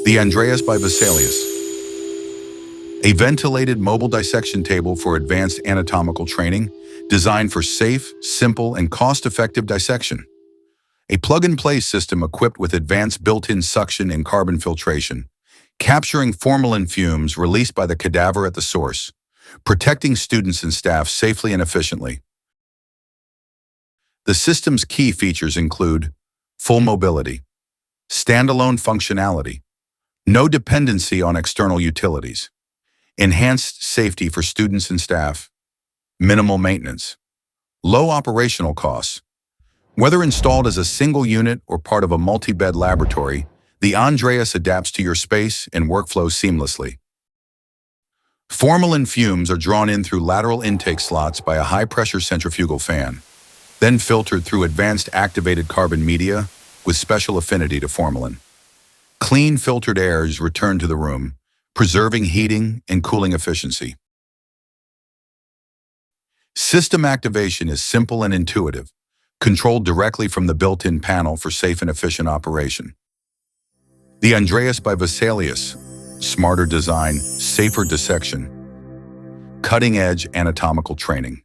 The Andreas by Vesalius, a ventilated mobile dissection table for advanced anatomical training designed for safe, simple, and cost-effective dissection. A plug-and-play system equipped with advanced built-in suction and carbon filtration, capturing formalin fumes released by the cadaver at the source, protecting students and staff safely and efficiently. The system's key features include full mobility, standalone functionality, no dependency on external utilities, enhanced safety for students and staff, minimal maintenance, low operational costs. Whether installed as a single unit or part of a multi-bed laboratory, the Andreas adapts to your space and workflow seamlessly. Formalin fumes are drawn in through lateral intake slots by a high-pressure centrifugal fan, then filtered through advanced activated carbon media with special affinity to formalin. Clean, filtered air is returned to the room, preserving heating and cooling efficiency. System activation is simple and intuitive, controlled directly from the built-in panel for safe and efficient operation. The Andreas by Vesalius, smarter design, safer dissection, cutting-edge anatomical training.